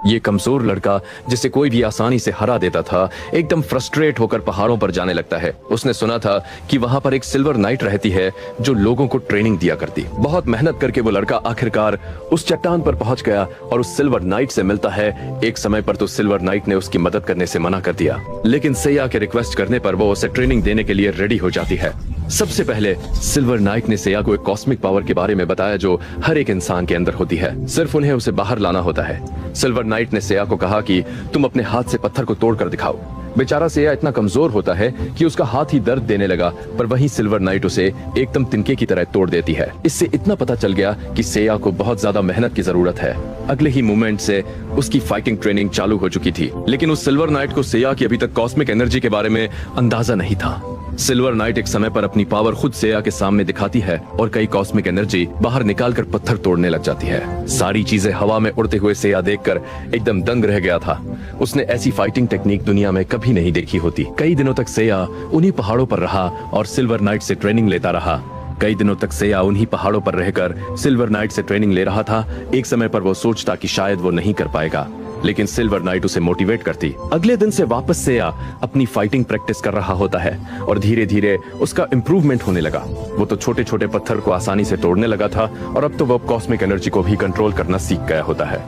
ये कमजोर लड़का जिसे कोई भी आसानी से हरा देता था, एकदम फ्रस्ट्रेट होकर पहाड़ों पर जाने लगता है। उसने सुना था कि वहाँ पर एक सिल्वर नाइट रहती है जो लोगों को ट्रेनिंग दिया करती। बहुत मेहनत करके वो लड़का आखिरकार उस चट्टान पर पहुंच गया और उस सिल्वर नाइट से मिलता है। एक समय पर तो सिल्वर नाइट ने उसकी मदद करने से मना कर दिया, लेकिन सैया के रिक्वेस्ट करने पर वो उसे ट्रेनिंग देने के लिए रेडी हो जाती है। सबसे पहले सिल्वर नाइट ने सैया को एक कॉस्मिक पावर के बारे में बताया जो हर एक इंसान के अंदर होती है, सिर्फ उन्हें उसे बाहर लाना होता है। सिल्वर नाइट ने सैया को कहा कि तुम अपने हाथ से पत्थर को तोड़ कर दिखाओ। बेचारा सैया इतना कमजोर होता है कि उसका हाथ ही दर्द देने लगा, पर वहीं सिल्वर नाइट उसे एकदम तिनके की तरह तोड़ देती है। इससे इतना पता चल गया कि सैया को बहुत ज्यादा मेहनत की जरूरत है। अगले ही मोमेंट से उसकी फाइटिंग ट्रेनिंग चालू हो चुकी थी, लेकिन उस सिल्वर नाइट को सैया की अभी तक कॉस्मिक एनर्जी के बारे में अंदाजा नहीं था। सिल्वर नाइट एक समय पर अपनी पावर खुद सैया के सामने दिखाती है और कई कॉस्मिक एनर्जी बाहर निकालकर पत्थर तोड़ने लग जाती है। सारी चीजें हवा में उड़ते हुए सैया देखकर एकदम दंग रह गया था। उसने ऐसी फाइटिंग टेक्निक दुनिया में कभी नहीं देखी होती। कई दिनों तक सैया उन्हीं पहाड़ों पर रहा और सिल्वर नाइट से ट्रेनिंग लेता रहा। कई दिनों तक सैया उन्हीं पहाड़ों पर रहकर सिल्वर नाइट से ट्रेनिंग ले रहा था। एक समय पर वो सोचता कि शायद वो नहीं कर पाएगा, लेकिन सिल्वर नाइट उसे मोटिवेट करती। अगले दिन से वापस सैया अपनी फाइटिंग प्रैक्टिस कर रहा होता है और धीरे धीरे उसका इंप्रूवमेंट होने लगा। वो तो छोटे छोटे पत्थर को आसानी से तोड़ने लगा था और अब तो वो कॉस्मिक एनर्जी को भी कंट्रोल करना सीख गया होता है।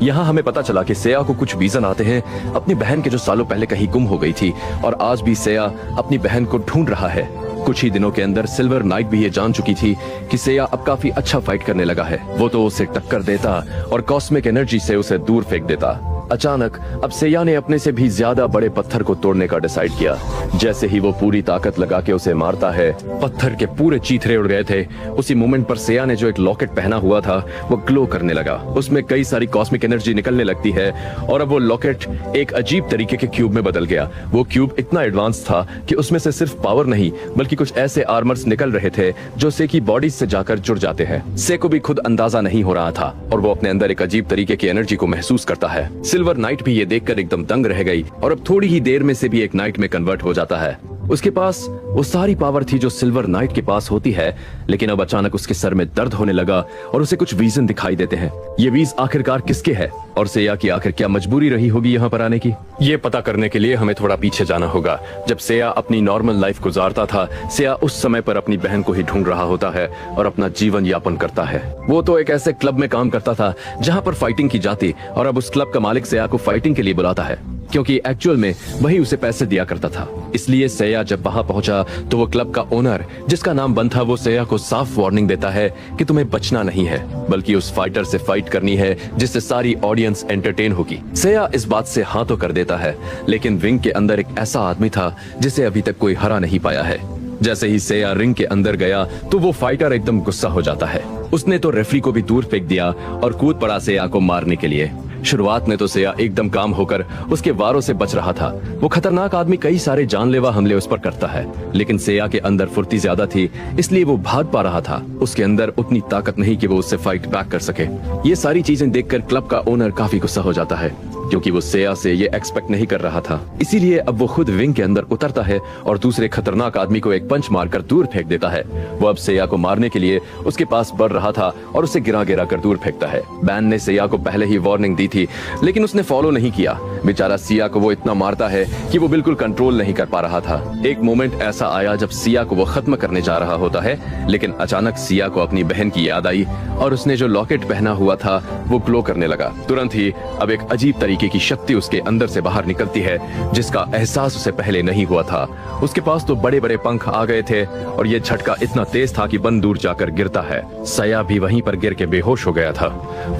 यहाँ हमें पता चला कि सैया को कुछ विजन आते हैं अपनी बहन के जो सालों पहले कहीं गुम हो गई थी, और आज भी सैया अपनी बहन को ढूंढ रहा है। कुछ ही दिनों के अंदर सिल्वर नाइट भी ये जान चुकी थी कि सैया अब काफी अच्छा फाइट करने लगा है। वो तो उसे टक्कर देता और कॉस्मिक एनर्जी से उसे दूर फेंक देता। अचानक अब सैया ने अपने से भी ज्यादा बड़े पत्थर को तोड़ने का डिसाइड किया। जैसे ही वो पूरी ताकत लगा के उसे मारता है, पत्थर के पूरे चीथड़े उड़ गए थे। उसी मोमेंट पर सैया ने जो एक लॉकेट पहना हुआ था वो ग्लो करने लगा। उसमें कई सारी कॉस्मिक एनर्जी निकलने लगती है और अब वो लॉकेट एक अजीब तरीके के क्यूब में बदल गया। वो क्यूब इतना एडवांस था कि उसमें से सिर्फ पावर नहीं बल्कि कुछ ऐसे आर्मर्स निकल रहे थे जो से की बॉडी से जाकर जुड़ जाते हैं। से को भी खुद अंदाजा नहीं हो रहा था और वो अपने अंदर एक अजीब तरीके की एनर्जी को महसूस करता है। सिल्वर नाइट भी ये देखकर एकदम दंग रह गई और अब थोड़ी ही देर में से भी एक नाइट में कन्वर्ट हो जाता है। उसके पास वो सारी पावर थी जो सिल्वर नाइट के पास होती है, लेकिन अब अचानक उसके सर में दर्द होने लगा और उसे कुछ विजन दिखाई देते हैं। ये वीज आखिरकार किसके है और सैया की आखिर क्या मजबूरी रही होगी यहाँ पर आने की, ये पता करने के लिए हमें थोड़ा पीछे जाना होगा। जब सैया अपनी नॉर्मल लाइफ गुजारता था, सैया उस समय पर अपनी बहन को ही ढूंढ रहा होता है और अपना जीवन यापन करता है। वो तो एक ऐसे क्लब में काम करता था जहाँ पर फाइटिंग की जाती और अब उस क्लब का मालिक सैया को फाइटिंग के लिए बुलाता है, क्योंकि एक्चुअल में वही उसे पैसे दिया करता था। इसलिए सैया जब वहां पहुंचा तो वो क्लब का ओनर, जिसका नाम बन था, वो सैया को साफ वार्निंग देता है कि तुम्हें बचना नहीं है बल्कि उस फाइटर से फाइट करनी है जिससे सारी ऑडियंस एंटरटेन होगी। सैया इस बात से हाँ तो कर देता है, लेकिन रिंग के अंदर एक ऐसा आदमी था जिसे अभी तक कोई हरा नहीं पाया है। जैसे ही सैया रिंग के अंदर गया तो वो फाइटर एकदम गुस्सा हो जाता है। उसने तो रेफरी को भी दूर फेंक दिया और कूद पड़ा सैया को मारने के लिए। शुरुआत में तो सैया एकदम काम होकर उसके वारों से बच रहा था। वो खतरनाक आदमी कई सारे जानलेवा हमले उस पर करता है, लेकिन सैया के अंदर फुर्ती ज्यादा थी इसलिए वो भाग पा रहा था। उसके अंदर उतनी ताकत नहीं कि वो उससे फाइट बैक कर सके। ये सारी चीजें देखकर क्लब का ओनर काफी गुस्सा हो जाता है, क्योंकि वो सैया से ये एक्सपेक्ट नहीं कर रहा था। इसीलिए अब वो खुद विंग के अंदर उतरता है और दूसरे खतरनाक आदमी को एक पंच मारकर दूर फेंक देता है। वो अब सैया को मारने के लिए उसके पास बढ़ रहा था और उसे गिरा गिरा कर दूर फेंकता है। बैन ने सैया को पहले ही वार्निंग दी थी, लेकिन उसने फॉलो नहीं किया। बेचारा सिया को वो इतना मारता है कि वो बिल्कुल कंट्रोल नहीं कर पा रहा था। एक मोमेंट ऐसा आया जब सिया को वो खत्म करने जा रहा होता है, लेकिन अचानक सिया को अपनी बहन की याद आई और उसने जो लॉकेट पहना हुआ था वो ग्लो करने लगा। तुरंत ही अब एक अजीब तरीके की शक्ति उसके अंदर से बाहर निकलती है जिसका एहसास उसे पहले नहीं हुआ था। उसके पास तो बड़े बड़े पंख आ गए थे और ये झटका इतना तेज था कि बन दूर जाकर गिरता है। सैया भी वहीं पर गिर के बेहोश हो गया था।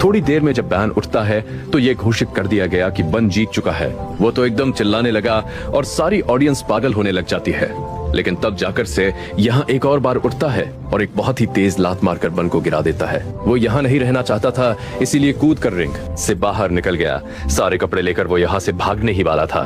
थोड़ी देर में जब बैन उठता है तो ये घोषित कर दिया गया कि बन जीत चुका है। वो तो एकदम चिल्लाने लगा और सारी ऑडियंस पागल होने लग जाती है, लेकिन तब जाकर से यहाँ एक और बार उठता है और एक बहुत ही तेज लात मारकर बन को गिरा देता है। वो यहाँ नहीं रहना चाहता था, इसीलिए कूद कर रिंग से बाहर निकल गया। सारे कपड़े लेकर वो यहाँ से भागने ही वाला था।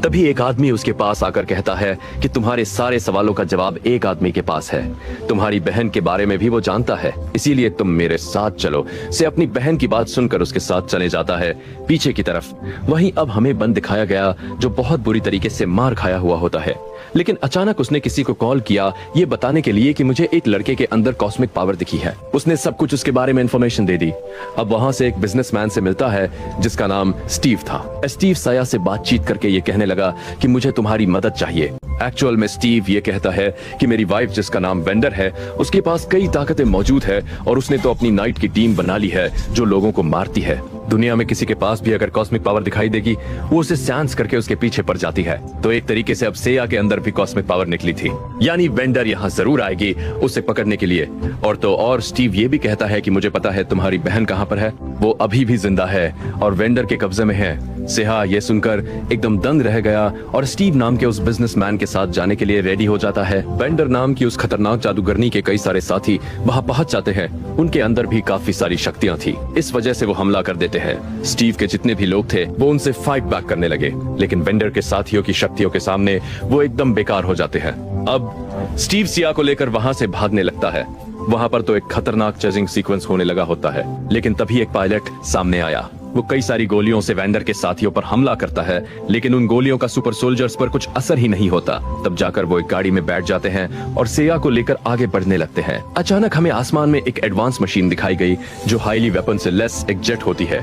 तभी एक आदमी उसके पास आकर कहता है कि तुम्हारे सारे सवालों का जवाब एक आदमी के पास है। तुम्हारी बहन के बारे में भी वो जानता है, इसीलिए तुम मेरे साथ चलो। से अपनी बहन की बात सुनकर उसके साथ चले जाता है पीछे की तरफ। वहीं अब हमें बन दिखाया गया जो बहुत बुरी तरीके से मार खाया हुआ होता है, लेकिन अचानक उसने किसी को कॉल किया ये बताने के लिए कि मुझे एक लड़के लड़के के अंदर कॉस्मिक पावर दिखी है। उसने सब कुछ उसके बारे में इंफॉर्मेशन दे दी। अब वहां से एक बिजनेसमैन से मिलता है जिसका नाम स्टीव था। स्टीव साया से बातचीत करके ये कहने लगा कि मुझे तुम्हारी मदद चाहिए। एक्चुअल में स्टीव ये कहता है कि मेरी वाइफ जिसका नाम वेंडर है, उसके पास कई ताकतें मौजूद है और उसने तो अपनी नाइट की टीम बना ली है जो लोगों को मारती है। दुनिया में किसी के पास भी अगर कॉस्मिक पावर दिखाई देगी, वो उसे सेंस करके उसके पीछे पड़ जाती है। तो एक तरीके से अब सेया के अंदर भी कॉस्मिक पावर निकली थी, यानी वेंडर यहाँ जरूर आएगी उसे पकड़ने के लिए। और तो और स्टीव ये भी कहता है कि मुझे पता है तुम्हारी बहन कहाँ पर है, वो अभी भी जिंदा है और वेंडर के कब्जे में है। सेहा ये सुनकर एकदम दंग रह गया और स्टीव नाम के उस बिजनेसमैन के साथ जाने के लिए रेडी हो जाता है। वेंडर नाम की उस खतरनाक जादूगरनी के कई सारे साथी वहां पहुंच जाते हैं। उनके अंदर भी काफी सारी शक्तियां थी, इस वजह से वो हमला कर देते हैं। स्टीव के जितने भी लोग थे वो उनसे फाइट बैक करने लगे, लेकिन वेंडर के साथियों की शक्तियों के सामने वो एकदम बेकार हो जाते हैं। अब स्टीव सिया को लेकर वहां से भागने लगता है। वहां पर तो एक खतरनाक चेजिंग सीक्वेंस होने लगा होता है, लेकिन तभी एक पायलट सामने आया। वो कई सारी गोलियों से वेंडर के साथियों पर हमला करता है, लेकिन उन गोलियों का सुपर सोल्जर्स पर कुछ असर ही नहीं होता। तब जाकर वो एक गाड़ी में बैठ जाते हैं और सेया को लेकर आगे बढ़ने लगते हैं। अचानक हमें आसमान में एक एडवांस मशीन दिखाई गई जो हाईली वेपन से लेस एक जेट होती है।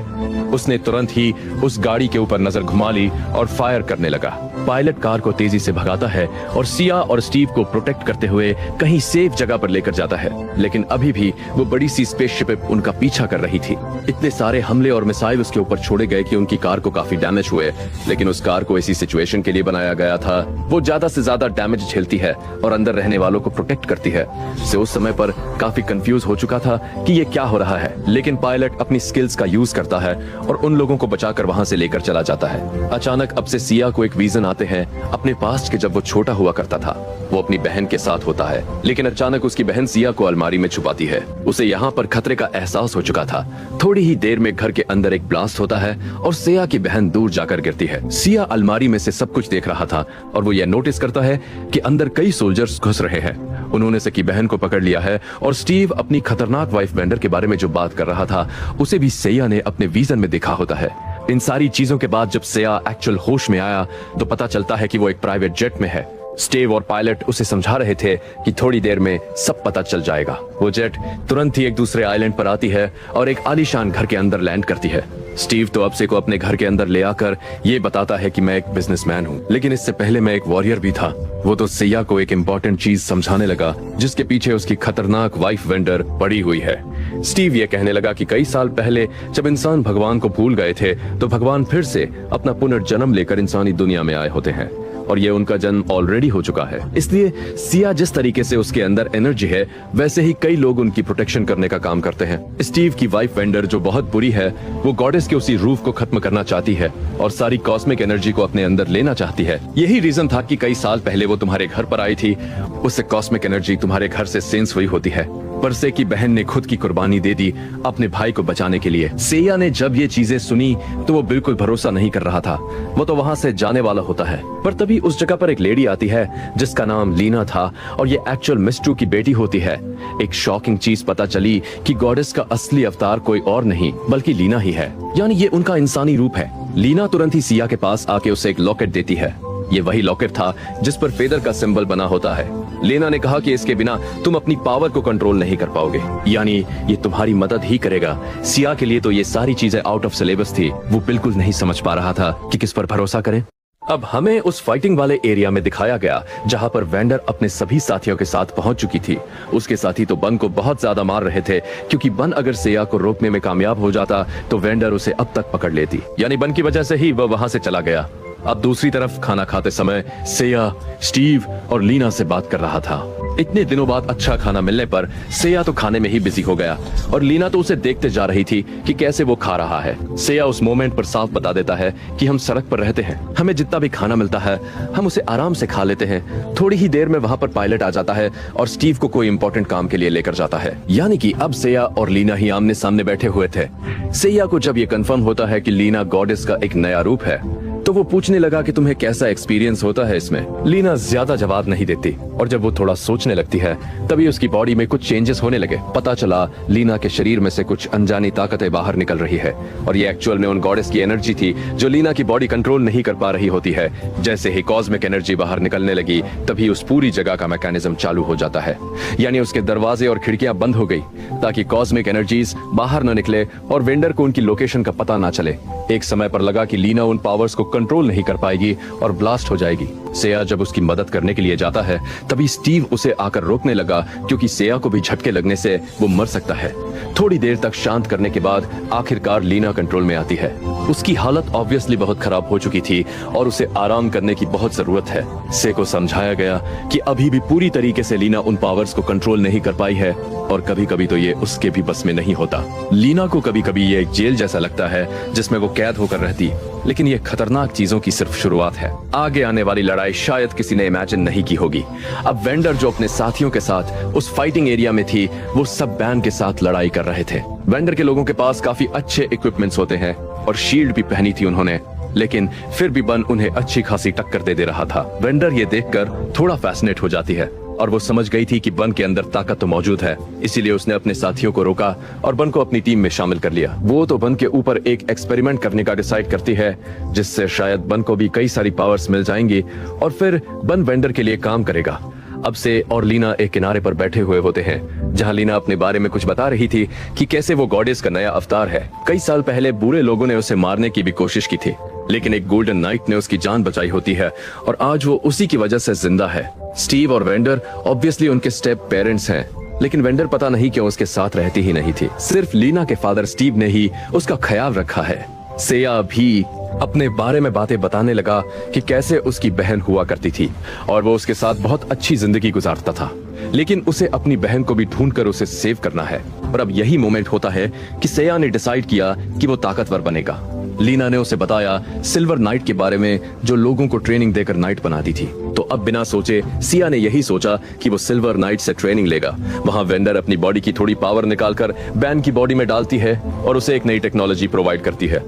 उसने तुरंत ही उस गाड़ी के ऊपर नजर घुमा ली और फायर करने लगा। पायलट कार को तेजी से भगाता है और सिया और स्टीव को प्रोटेक्ट करते हुए कहीं सेफ जगह पर लेकर जाता है, लेकिन अभी भी वो बड़ी सी स्पेसशिप उनका पीछा कर रही थी। इतने सारे हमले और मिसाइल उसके ऊपर छोड़े गए कि उनकी कार को काफी डैमेज हुए, लेकिन उस कार को ऐसी सिचुएशन के लिए बनाया गया था। वो ज्यादा से ज्यादा डैमेज झेलती है और अंदर रहने वालों को प्रोटेक्ट करती है। से उस समय पर काफी कंफ्यूज हो चुका था कि ये क्या हो रहा है, लेकिन पायलट अपनी स्किल्स का यूज करता है और उन लोगों को बचाकर वहां से लेकर चला जाता है। अचानक अब से सिया को एक विजन आते हैं अपने पास्ट के, जब वो छोटा हुआ करता था। वो अपनी बहन के साथ होता है, लेकिन अचानक उसकी बहन सिया को अलमारी में छुपाती है। उसे यहाँ पर खतरे का एहसास हो चुका था। थोड़ी ही देर में घर के अंदर एक ब्लास्ट होता है और सिया की बहन दूर जाकर गिरती है। सिया अलमारी में से सब कुछ देख रहा था और वो ये नोटिस करता है कि अंदर कई सोल्जर्स घुस रहे हैं। उन्होंने सकी बहन को पकड़ लिया है और स्टीव अपनी खतरनाक वाइफ वेंडर के बारे में जो बात कर रहा था उसे भी सिया ने अपने विजन में देखा होता है। इन सारी चीजों के बाद जब सिया एक्चुअल होश में आया तो पता चलता है कि वो एक प्राइवेट जेट में है। स्टीव और पायलट उसे समझा रहे थे कि थोड़ी देर में सब पता चल जाएगा। वो जेट तुरंत ही एक दूसरे आइलैंड पर आती है और एक आलीशान घर के अंदर लैंड करती है। स्टीव तो अपसे को अपने घर के अंदर ले आकर ये बताता है कि मैं एक बिजनेसमैन हूँ, लेकिन इससे पहले मैं एक वॉरियर भी था। वो तो सिया को एक इम्पोर्टेंट चीज समझाने लगा जिसके पीछे उसकी खतरनाक वाइफ वेंडर पड़ी हुई है। स्टीव ये कहने लगा कि कई साल पहले जब इंसान भगवान को भूल गए थे तो भगवान फिर से अपना पुनर्जन्म लेकर इंसानी दुनिया में आए होते हैं और ये उनका जन्म ऑलरेडी हो चुका है। इसलिए सिया जिस तरीके से उसके अंदर एनर्जी है वैसे ही कई लोग उनकी प्रोटेक्शन करने का काम करते हैं। स्टीव की वाइफ वेंडर जो बहुत बुरी है, वो गॉडेस के उसी रूफ को खत्म करना चाहती है और सारी कॉस्मिक एनर्जी को अपने अंदर लेना चाहती है। यही रीजन था कि कई साल पहले वो तुम्हारे घर पर आई थी। उससे कॉस्मिक एनर्जी तुम्हारे घर से सेंस हुई होती है। परसे की बहन ने खुद की कुर्बानी दे दी अपने भाई को बचाने के लिए। सेया ने जब ये चीजें सुनी तो वो बिल्कुल भरोसा नहीं कर रहा था। वो तो वहां से जाने वाला होता है, पर तभी उस जगह पर एक लेडी आती है जिसका नाम लीना था और ये एक्चुअल मिस्ट्रू की बेटी होती है। एक शॉकिंग चीज पता चली कि गॉडेस का असली अवतार कोई और नहीं बल्कि लीना ही है, यानी ये उनका इंसानी रूप है। लीना तुरंत ही सिया के पास आके उसे एक लॉकेट देती है। ये वही लॉकेट था जिस पर फेदर का सिंबल बना होता है। लीना ने कहा कि इसके बिना तुम अपनी पावर को कंट्रोल नहीं कर पाओगे, यानी ये तुम्हारी मदद ही करेगा। सिया के लिए तो ये सारी चीजें आउट ऑफ सिलेबस थी। वो बिल्कुल नहीं समझ पा रहा था कि किस पर भरोसा करें। अब हमें उस फाइटिंग वाले एरिया में दिखाया गया जहां पर वेंडर अपने सभी साथियों के साथ पहुंच चुकी थी। उसके साथी तो बन को बहुत ज्यादा मार रहे थे, क्योंकि बन अगर सिया को रोकने में कामयाब हो जाता तो वेंडर उसे अब तक पकड़ लेती, यानी बन की वजह से ही वह वहां से चला गया। अब दूसरी तरफ खाना खाते समय सिया, स्टीव और लीना से बात कर रहा था। इतने दिनों बाद अच्छा खाना मिलने पर सिया तो खाने में ही बिजी हो गया और लीना तो उसे देखते जा रही थी कि कैसे वो खा रहा है। सिया उस मोमेंट पर साफ बता देता है कि हम सड़क पर रहते हैं, हमें जितना भी खाना मिलता है हम उसे आराम से खा लेते हैं। थोड़ी ही देर में वहां पर पायलट आ जाता है और स्टीव को कोई इंपॉर्टेंट काम के लिए लेकर जाता है, यानी कि अब सिया और लीना ही आमने सामने बैठे हुए थे। सिया को जब ये कंफर्म होता है कि लीना गॉडेस का एक नया रूप है तो वो पूछने लगा कि तुम्हें कैसा एक्सपीरियंस होता है इसमें। लीना ज्यादा जवाब नहीं देती और जब वो थोड़ा सोचने लगती है तभी उसकी बॉडी में कुछ चेंजेस होने लगे। पता चला लीना के शरीर में से कुछ अनजानी ताकतें बाहर निकल रही है और ये एक्चुअल में उन गॉडेस की एनर्जी थी जो लीना की बॉडी कंट्रोल नहीं कर पा रही होती है। जैसे ही कॉस्मिक एनर्जी बाहर निकलने लगी तभी उस पूरी जगह का मैकेनिज्म चालू हो जाता है, यानी उसके दरवाजे और खिड़कियां बंद हो गई ताकि कॉस्मिक एनर्जीज बाहर न निकले और वेंडर को उनकी लोकेशन का पता ना चले। एक समय पर लगा कि लीना उन पावर्स को कंट्रोल नहीं कर पाएगी और ब्लास्ट हो जाएगी। सेया जब उसकी मदद करने के लिए जाता है तभी स्टीव उसे आकर रोकने लगा क्योंकि सेया को भी झटके लगने से वो मर सकता है। थोड़ी देर तक शांत करने के बाद आखिरकार लीना कंट्रोल में आती है। उसकी हालत ऑब्वियसली बहुत खराब हो चुकी थी और उसे आराम करने की बहुत जरूरत है। से को समझाया गया कि अभी भी पूरी तरीके से लीना उन पावर्स को कंट्रोल नहीं कर पाई है और कभी कभी तो ये उसके भी बस में नहीं होता। लीना को कभी कभी ये एक जेल जैसा लगता है जिसमें वो कैद होकर रहती, लेकिन ये खतरनाक चीजों की सिर्फ शुरुआत है। आगे आने वाली लड़ाई शायद किसी ने इमेजिन नहीं की होगी। अब वेंडर जो अपने साथियों के साथ उस फाइटिंग एरिया में थी वो सब बैन के साथ लड़ाई कर रहे थे। वेंडर के लोगों के पास काफी अच्छे इक्विपमेंट्स होते हैं और शील्ड भी पहनी थी उन्होंने, लेकिन फिर भी बन उन्हें अच्छी खासी टक्कर दे रहा था। वेंडर ये देखकर थोड़ा फैसिनेट हो जाती है और वो समझ गई थी कि बन के अंदर ताकत तो मौजूद है, इसीलिए उसने अपने साथियों को रोका और बन को अपनी टीम में शामिल कर लिया। वो तो बन के ऊपर एक एक्सपेरिमेंट करने का डिसाइड करती है जिससे शायद बन को भी कई सारी पावर्स मिल जाएंगी और फिर बन वेंडर के लिए काम करेगा। अब से और लीना एक किनारे पर बैठे हुए होते हैं जहां लीना अपने बारे में कुछ बता रही थी कि कैसे वो गॉडेस का नया अवतार है। कई साल पहले बुरे लोगों ने उसे मारने की भी कोशिश की थी, लेकिन एक गोल्डन नाइट ने उसकी जान बचाई होती है और आज वो उसी की वजह से जिंदा है। स्टीव और वेंडर ऑब्वियसली उनके स्टेप पेरेंट्स हैं, लेकिन वेंडर पता नहीं क्यों उसके साथ रहती ही नहीं थी। सिर्फ लीना के फादर स्टीव ने ही उसका ख्याल रखा है। सेया भी अपने बारे में बातें बताने लगा कि कैसे उसकी बहन हुआ करती थी और वो उसके साथ बहुत अच्छी जिंदगी गुजारता था, लेकिन उसे अपनी बहन को भी ढूंढकर उसे सेव करना है। और अब यही मोमेंट होता है कि सेया ने डिसाइड किया कि वो ताकतवर बनेगा। लीना ने उसे बताया सिल्वर नाइट के बारे में जो लोगों को ट्रेनिंग देकर नाइट बनाती थी। तो अब बिना सोचे सिया ने यही सोचा कि वो सिल्वर नाइट से ट्रेनिंग लेगा। वहां वेंडर अपनी बॉडी की थोड़ी पावर निकालकर बैन की बॉडी में डालती है और उसे एक नई टेक्नोलॉजी प्रोवाइड करती है।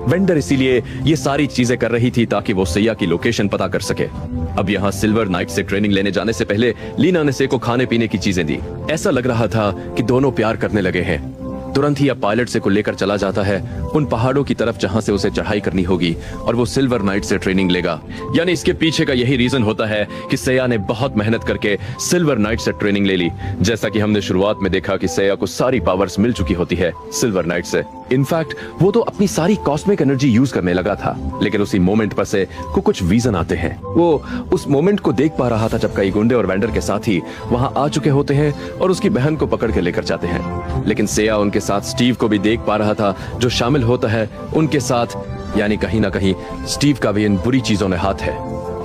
वेंडर इसीलिए ये सारी चीजें कर रही थी ताकि वो सैया की लोकेशन पता कर सके। अब यहाँ सिल्वर नाइट से ट्रेनिंग लेने जाने से पहले लीना ने से को खाने पीने की चीजें दी। ऐसा लग रहा था कि दोनों प्यार करने लगे हैं। तुरंत ही अब पायलट से को लेकर चला जाता है उन पहाड़ों की तरफ जहां से उसे चढ़ाई करनी होगी और वो सिल्वर नाइट से ट्रेनिंग लेगा। यानी इसके पीछे का यही रीजन होता है कि सैया ने बहुत मेहनत करके सिल्वर नाइट से ट्रेनिंग ले ली। जैसा कि हमने शुरुआत में देखा कि सैया को सारी पावर्स मिल चुकी होती है सिल्वर नाइट से। इनफैक्ट वो तो अपनी सारी कॉस्मिक एनर्जी यूज करने लगा था, लेकिन उसी मोमेंट पर से को कुछ रीजन आते हैं। वो उस मोमेंट को देख पा रहा था जब कई गुंडे और वेंडर के साथी वहां आ चुके होते हैं और उसकी बहन को पकड़ के लेकर जाते हैं, लेकिन सैया उनके साथ स्टीव को भी देख पा रहा था जो शामिल होता है उनके साथ, यानी कहीं ना कहीं स्टीव का भी इन बुरी चीजों में हाथ है।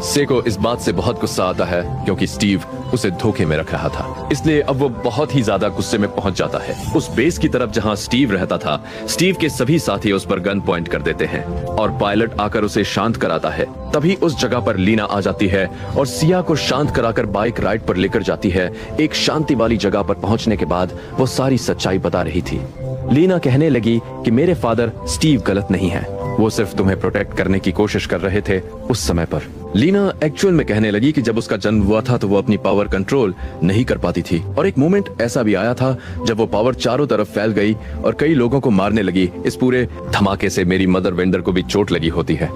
से को इस बात से बहुत गुस्सा आता है क्योंकि स्टीव उसे धोखे में रख रहा था, इसलिए अब वो बहुत ही ज्यादा गुस्से में पहुंच जाता है। उस बेस की तरफ जहां स्टीव रहता था, स्टीव के सभी साथी उस पर गन पॉइंट कर देते हैं और पायलट आकर उसे शांत कराता है। तभी उस जगह पर लीना आ जाती है और सिया को शांत कराकर बाइक राइड पर लेकर जाती है। एक शांति वाली जगह पर पहुंचने के बाद वो सारी सच्चाई बता रही थी। लीना कहने लगी कि मेरे फादर स्टीव गलत नहीं है, वो सिर्फ तुम्हें प्रोटेक्ट करने की कोशिश कर रहे थे उस समय पर। लीना एक्चुअल में कहने लगी कि जब उसका जन्म हुआ था तो वो अपनी पावर कंट्रोल नहीं कर पाती थी और एक मोमेंट ऐसा भी आया था जब वो पावर चारों तरफ फैल गई और कई लोगों को मारने लगी। इस पूरे धमाके से मेरी मदर वेंडर को भी चोट लगी होती है।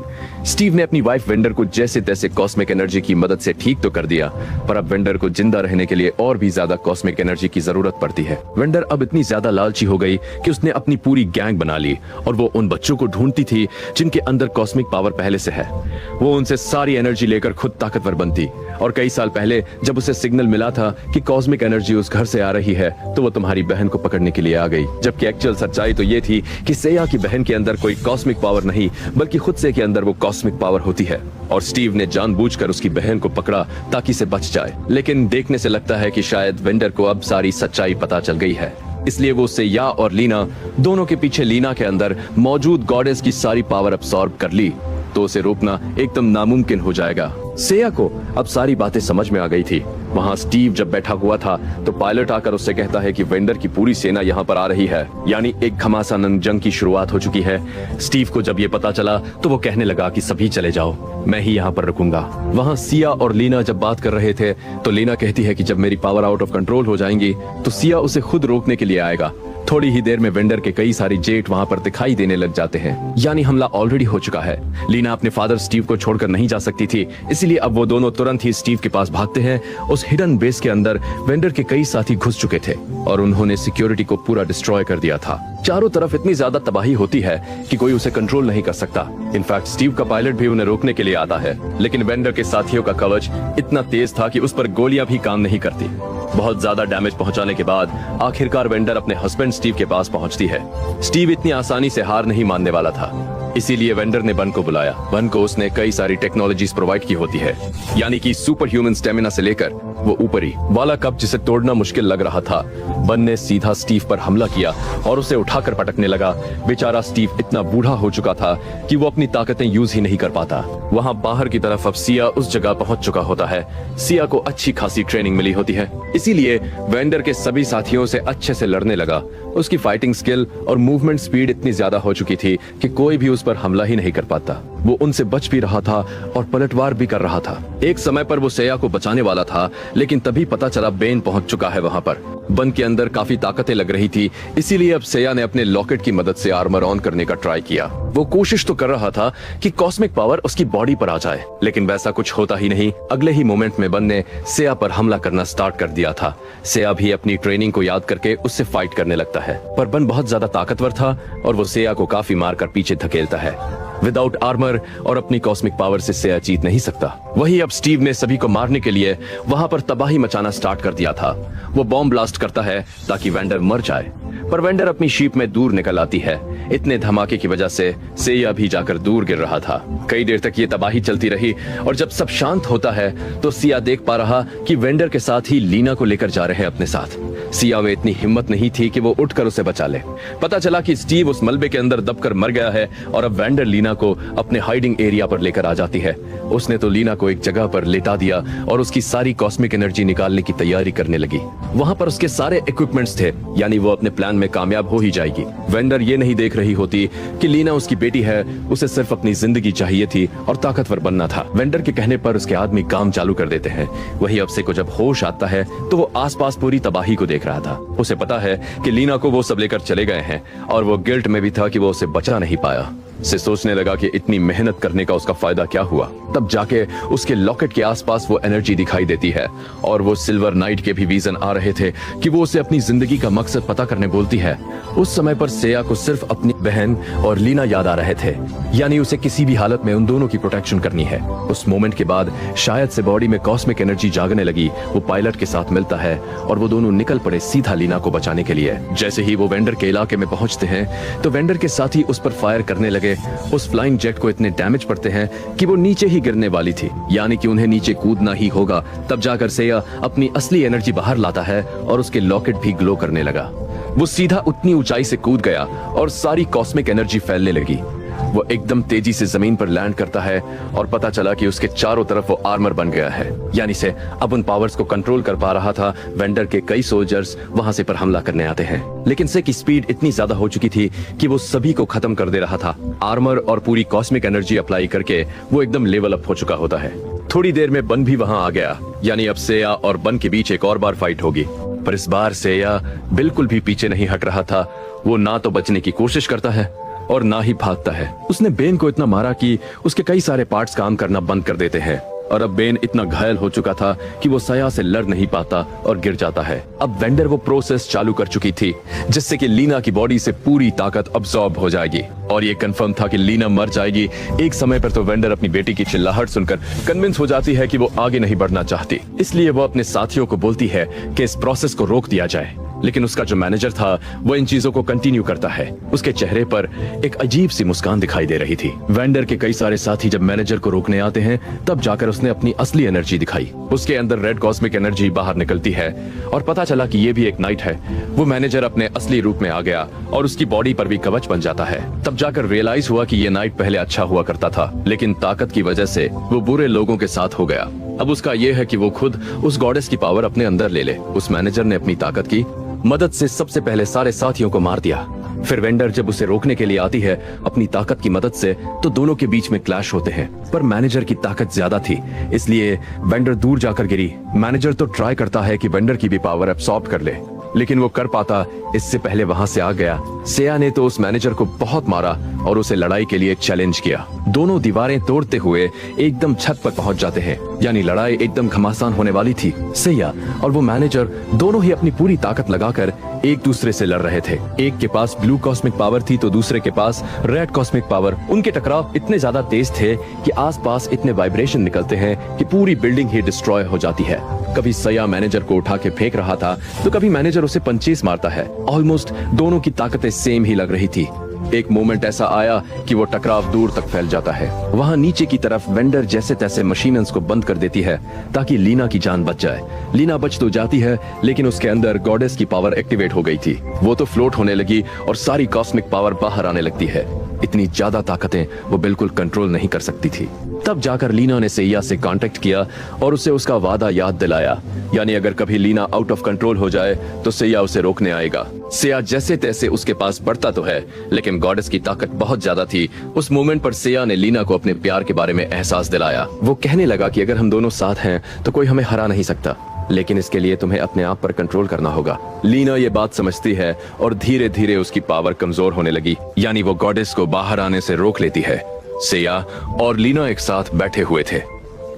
स्टीव ने अपनी वाइफ वेंडर को जैसे तैसे कॉस्मिक एनर्जी की मदद से ठीक तो कर दिया, पर अब वेंडर को जिंदा रहने के लिए और भी ज्यादा कॉस्मिक एनर्जी की जरूरत पड़ती है। वेंडर अब इतनी ज्यादा लालची हो गई कि उसने अपनी पूरी गैंग बना ली और वो उन बच्चों को ढूंढती थी जिनके अंदर कॉस्मिक पावर पहले से है। वो उनसे सारी एनर्जी लेकर खुद ताकतवर बनती और कई साल पहले जब उसे सिग्नल मिला था कि कॉस्मिक एनर्जी उस घर से आ रही है तो वो तुम्हारी बहन को पकड़ने के लिए आ गई, जबकि एक्चुअल सच्चाई तो ये थी कि सैया की बहन के अंदर कोई कॉस्मिक पावर नहीं बल्कि खुद से के अंदर वो कॉस्मिक पावर होती है और स्टीव ने जानबूझकर उसकी बहन को पकड़ा ताकि से बच जाए। लेकिन देखने से लगता है कि शायद वेंडर को अब सारी सच्चाई पता चल गई है, इसलिए वो सैया और लीना दोनों के पीछे लीना के अंदर मौजूद गॉडेस की सारी पावर अब्सॉर्ब कर ली तो उसे रोकना एकदम नामुमकिन हो जाएगा। सैया को अब सारी बातें समझ में आ गई थी वहाँ स्टीव जब बैठा हुआ था तो पायलट आकर उससे कहता है कि वेंडर की पूरी सेना यहाँ पर आ रही है, यानी एक घमासान जंग की शुरुआत हो चुकी है। स्टीव को जब ये पता चला तो वो कहने लगा कि सभी चले जाओ, मैं ही यहाँ पर रुकूंगा। वहाँ सिया और लीना जब बात कर रहे थे तो लीना कहती है कि जब मेरी पावर आउट ऑफ कंट्रोल हो जाएंगी तो सिया उसे खुद रोकने के लिए आएगा। थोड़ी ही देर में वेंडर के कई सारे जेट वहां पर दिखाई देने लग जाते हैं, यानी हमला ऑलरेडी हो चुका है। लीना अपने फादर स्टीव को छोड़कर नहीं जा सकती थी, इसीलिए अब वो दोनों तुरंत ही स्टीव के पास भागते हैं। उस हिडन बेस के अंदर वेंडर के कई साथी घुस चुके थे और उन्होंने सिक्योरिटी को पूरा डिस्ट्रॉय कर दिया था। चारों तरफ इतनी ज्यादा तबाही होती है कि कोई उसे कंट्रोल नहीं कर सकता। इनफैक्ट स्टीव का पायलट भी उन्हें रोकने के लिए आता है, लेकिन वेंडर के साथियों का कवच इतना तेज था कि उस पर गोलियां भी काम नहीं करती। बहुत ज्यादा डैमेज पहुंचाने के बाद आखिरकार वेंडर अपने हस्बैंड स्टीव के पास पहुंचती है। स्टीव इतनी आसानी से हार नहीं मानने वाला था, इसीलिए वेंडर ने बन को बुलाया। बन को उसने कई सारी टेक्नोलॉजीज प्रोवाइड की होती है, यानी कि सुपर ह्यूमन स्टेमिना से लेकर वो ऊपरी वाला कप जिसे तोड़ना मुश्किल लग रहा था। बन ने सीधा स्टीव पर हमला किया और उसे उठाकर पटकने लगा। बेचारा स्टीव इतना बूढ़ा हो चुका था कि वो अपनी ताकतें यूज ही नहीं कर पाता। वहाँ बाहर की तरफ अब सिया उस जगह पहुंच चुका होता है। सिया को अच्छी खासी ट्रेनिंग मिली होती है, इसीलिए वेंडर के सभी साथियों से अच्छे से लड़ने लगा। उसकी फाइटिंग स्किल और मूवमेंट स्पीड इतनी ज्यादा हो चुकी थी कि कोई भी उस पर हमला ही नहीं कर पाता। वो उनसे बच भी रहा था और पलटवार भी कर रहा था। एक समय पर वो सेया को बचाने वाला था, लेकिन तभी पता चला बेन पहुंच चुका है वहां पर। बन के अंदर काफी ताकतें लग रही थी, इसीलिए अब सेया ने अपने लॉकेट की मदद से आर्मर ऑन करने का ट्राई किया। वो कोशिश तो कर रहा था कि कॉस्मिक पावर उसकी बॉडी पर आ जाए, लेकिन वैसा कुछ होता ही नहीं। अगले ही मोमेंट में बन ने सेया पर हमला करना स्टार्ट कर दिया था। सेया भी अपनी ट्रेनिंग को याद करके उससे फाइट करने लगता है, पर बन बहुत ज्यादा ताकतवर था और वो सेया को काफी मारकर पीछे धकेलता है। विदाउट आर्मर और अपनी कॉस्मिक पावर से सेया जीत नहीं सकता। वही अब स्टीव ने सभी को मारने के लिए वहां पर तबाही मचाना स्टार्ट कर दिया था। वो बॉम्ब ब्लास्ट करता है ताकि वेंडर मर जाए, पर वेंडर अपनी शीप में दूर निकल आती है। इतने धमाके की वजह से सेया भी जाकर दूर गिर रहा था। कई देर तक ये तबाही चलती रही और जब सब शांत होता है तो सिया देख पा रहा कि वेंडर के साथ ही लीना को लेकर जा रहे हैं अपने साथ। सिया में इतनी हिम्मत नहीं थी कि वो उठकर उसे बचा ले। पता चला कि स्टीव उस मलबे के अंदर दबकर मर गया है और अब वेंडर लीना को अपने हाइडिंग एरिया पर लेकर आ जाती है। उसने तो लीना को एक जगह पर लेटा दिया और उसकी सारी कॉस्मिक एनर्जी निकालने की तैयारी करने लगी। वहां पर उसके सारे इक्विपमेंट्स थे, यानी वो अपने प्लान में कामयाब हो ही जाएगी। वेंडर ये नहीं देख रही होती कि लीना उसकी बेटी है, उसे सिर्फ अपनी जिंदगी चाहिए थी और ताकतवर बनना था। वेंडर के कहने पर उसके आदमी काम चालू कर देते हैं। वही अफसे को जब होश आता है तो वो आसपास पूरी तबाही को देख रहा था। उसे पता है कि लीना को वो सब लेकर चले गए हैं और वो गिल्ट में भी था कि वो उसे बचा नहीं पाया। से सोचने लगा कि इतनी मेहनत करने का उसका फायदा क्या हुआ। तब जाके उसके लॉकेट के आसपास वो एनर्जी दिखाई देती है और वो सिल्वर नाइट के भी विजन आ रहे थे कि वो उसे अपनी जिंदगी का मकसद पता करने बोलती है। उस समय पर सेया को सिर्फ अपनी बहन और लीना याद आ रहे थे, यानी उसे किसी भी हालत में उन दोनों की प्रोटेक्शन करनी है। उस मोमेंट के बाद शायद से बॉडी में कॉस्मिक एनर्जी जागने लगी। वो पायलट के साथ मिलता है और वो दोनों निकल पड़े सीधा लीना को बचाने के लिए। जैसे ही वो वेंडर के इलाके में पहुंचते हैं तो वेंडर के साथी उस पर फायर करने लगे। उस फ्लाइंग जेट को इतने डैमेज पड़ते हैं कि वो नीचे ही गिरने वाली थी, यानी कि उन्हें नीचे कूदना ही होगा। तब जाकर सेया अपनी असली एनर्जी बाहर लाता है और उसके लॉकेट भी ग्लो करने लगा। वो सीधा उतनी ऊंचाई से कूद गया और सारी कॉस्मिक एनर्जी फैलने लगी। वो एकदम तेजी से जमीन पर लैंड करता है और पता चला कि उसके चारों तरफ वो आर्मर बन गया है, यानी से अब उन पावर्स को कंट्रोल कर पा रहा था। वेंडर के कई सोल्जर्स वहां से पर हमला करने आते हैं, लेकिन से की स्पीड इतनी ज्यादा हो चुकी थी कि वो सभी को खत्म कर दे रहा था। आर्मर और पूरी कॉस्मिक एनर्जी अप्लाई करके वो एकदम लेवल अप हो चुका होता है। थोड़ी देर में बन भी वहां आ गया, यानी अब सेया और बन के बीच एक और बार फाइट होगी। पर इस बार सेया बिल्कुल भी पीछे नहीं हट रहा था। वो ना तो बचने की कोशिश करता है और ना ही भागता है। उसने बेन को इतना मारा कि उसके कई सारे पार्ट्स काम करना बंद कर देते हैं और अब बेन इतना घायल हो चुका था कि वो सेया से लड़ नहीं पाता और गिर जाता है। अब वेंडर वो प्रोसेस चालू कर चुकी थी जिससे कि लीना की बॉडी से पूरी ताकत अब्सॉर्ब हो जाएगी और ये कंफर्म था कि लीना मर जाएगी। एक समय पर तो वेंडर अपनी बेटी की चिल्लाहट सुनकर कन्विंस हो जाती है कि वो आगे नहीं बढ़ना चाहती, इसलिए वो अपने साथियों को बोलती है कि इस प्रोसेस को रोक दिया जाए। लेकिन उसका जो मैनेजर था वो इन चीजों को कंटिन्यू करता है। उसके चेहरे पर एक अजीब सी मुस्कान दिखाई दे रही थी। वेंडर के कई सारे साथी जब मैनेजर को रोकने आते हैं तब जाकर उसने अपनी असली एनर्जी दिखाई। उसके अंदर रेड कॉस्मिक एनर्जी बाहर निकलती है और पता चला कि ये भी एक नाइट है। वो मैनेजर अपने असली रूप में आ गया और उसकी बॉडी पर भी कवच बन जाता है। तब जाकर रियलाइज हुआ कि ये नाइट पहले अच्छा हुआ करता था, लेकिन ताकत की वजह से वो बुरे लोगों के साथ हो गया। अब उसका यह है कि वो खुद उस गॉडेस की पावर अपने अंदर ले ले। उस मैनेजर ने अपनी ताकत की मदद से सबसे पहले सारे साथियों को मार दिया। फिर वेंडर जब उसे रोकने के लिए आती है अपनी ताकत की मदद से, तो दोनों के बीच में क्लैश होते हैं। पर मैनेजर की ताकत ज्यादा थी, इसलिए वेंडर दूर जाकर गिरी। मैनेजर तो ट्राई करता है कि वेंडर की भी पावर एब्सॉर्ब कर ले, लेकिन वो कर पाता इससे पहले वहां से आ गया। सेया ने तो उस मैनेजर को बहुत मारा और उसे लड़ाई के लिए चैलेंज किया। दोनों दीवारें तोड़ते हुए एकदम छत पर पहुंच जाते हैं, यानी लड़ाई एकदम घमासान होने वाली थी। सेया और वो मैनेजर दोनों ही अपनी पूरी ताकत लगाकर एक दूसरे से लड़ रहे थे। एक के पास ब्लू कॉस्मिक पावर थी तो दूसरे के पास रेड कॉस्मिक पावर। उनके टकराव इतने ज्यादा तेज थे कि आसपास इतने वाइब्रेशन निकलते हैं कि पूरी बिल्डिंग ही डिस्ट्रॉय हो जाती है। कभी सेया मैनेजर को उठा के फेंक रहा था तो कभी मैनेजर उसे पंचेस मारता है। ऑलमोस्ट दोनों की ताकतें सेम ही लग रही थी। एक मोमेंट ऐसा आया कि वो टकराव दूर तक फैल जाता है। वहां नीचे की तरफ वेंडर जैसे तैसे मशीनन्स को बंद कर देती है ताकि लीना की जान बच जाए। लीना बच तो जाती है, लेकिन उसके अंदर गॉडेस की पावर एक्टिवेट हो गई थी। वो तो फ्लोट होने लगी और सारी कॉस्मिक पावर बाहर आने लगती है। इतनी ज्यादा ताकतें वो बिल्कुल कंट्रोल नहीं कर सकती थी। तब जाकर लीना ने सेया से कांटेक्ट किया और उसे उसका वादा याद दिलाया, यानी अगर कभी लीना आउट ऑफ कंट्रोल हो जाए तो सेया उसे रोकने आएगा। सेया जैसे तैसे उसके पास बढ़ता तो है, लेकिन गॉडेस की ताकत बहुत ज्यादा थी। उस मोमेंट पर सेया ने लीना को अपने प्यार के बारे में एहसास दिलाया। वो कहने लगा कि अगर हम दोनों साथ हैं तो कोई हमें हरा नहीं सकता, लेकिन इसके लिए तुम्हें अपने आप पर कंट्रोल करना होगा। लीना ये बात समझती है और धीरे धीरे उसकी पावर कमजोर होने लगी, यानी वो गॉडेस को बाहर आने से रोक लेती है। सेया और लीना एक साथ बैठे हुए थे।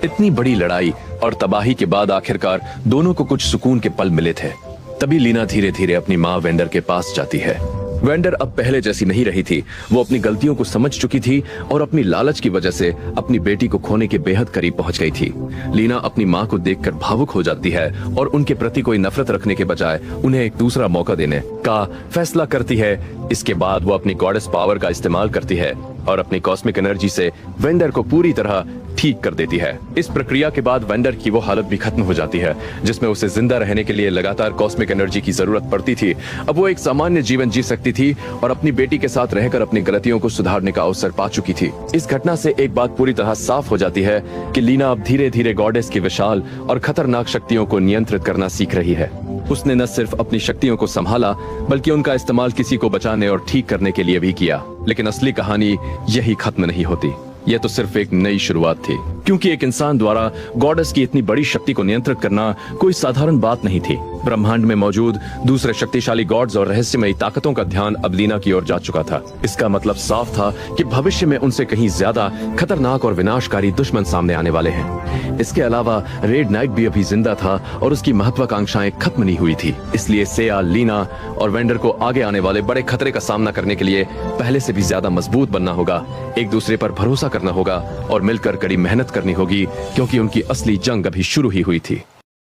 इतनी बड़ी लड़ाई और तबाही के बाद आखिरकार दोनों को कुछ सुकून के पल मिले थे। तभी लीना धीरे धीरे अपनी माँ वेंडर के पास जाती है। वेंडर अब पहले जैसी नहीं रही थी। वो अपनी गलतियों को समझ चुकी थी और अपनी लालच की वजह से अपनी बेटी को खोने के बेहद करीब पहुंच गई थी। लीना अपनी माँ को देखकर भावुक हो जाती है और उनके प्रति कोई नफरत रखने के बजाय उन्हें एक दूसरा मौका देने का फैसला करती है। इसके बाद वो अपनी गॉडेस पावर का इस्तेमाल करती है और अपनी कॉस्मिक एनर्जी से वेंडर को पूरी तरह ठीक कर देती है। इस प्रक्रिया के बाद वेंडर की वो हालत भी खत्म हो जाती है जिसमें उसे जिंदा रहने के लिए लगातार कॉस्मिक एनर्जी की जरूरत पड़ती थी। अब वो एक सामान्य जीवन जी सकती थी और अपनी बेटी के साथ रहकर अपनी गलतियों को सुधारने का अवसर पा चुकी थी। इस घटना से एक बात पूरी तरह साफ हो जाती है कि लीना अब धीरे धीरे गॉडेस की विशाल और खतरनाक शक्तियों को नियंत्रित करना सीख रही है। उसने न सिर्फ अपनी शक्तियों को संभाला बल्कि उनका इस्तेमाल किसी को बचाने और ठीक करने के लिए भी किया। लेकिन असली कहानी यही खत्म नहीं होती। यह तो सिर्फ एक नई शुरुआत थी, क्योंकि एक इंसान द्वारा गॉडेस की इतनी बड़ी शक्ति को नियंत्रित करना कोई साधारण बात नहीं थी। ब्रह्मांड में मौजूद दूसरे शक्तिशाली गॉड्स और रहस्यमयी ताकतों का ध्यान अब लीना की ओर जा चुका था। इसका मतलब साफ था कि भविष्य में उनसे कहीं ज्यादा खतरनाक और विनाशकारी दुश्मन सामने आने वाले हैं। इसके अलावा रेड नाइट भी अभी जिंदा था और उसकी महत्वाकांक्षाएं खत्म नहीं हुई थी। इसलिए सेया, लीना और वेंडर को आगे आने वाले बड़े खतरे का सामना करने के लिए पहले से भी ज्यादा मजबूत बनना होगा, एक दूसरे पर भरोसा करना होगा और मिलकर कड़ी मेहनत करनी होगी, क्योंकि उनकी असली जंग अभी शुरू ही हुई थी।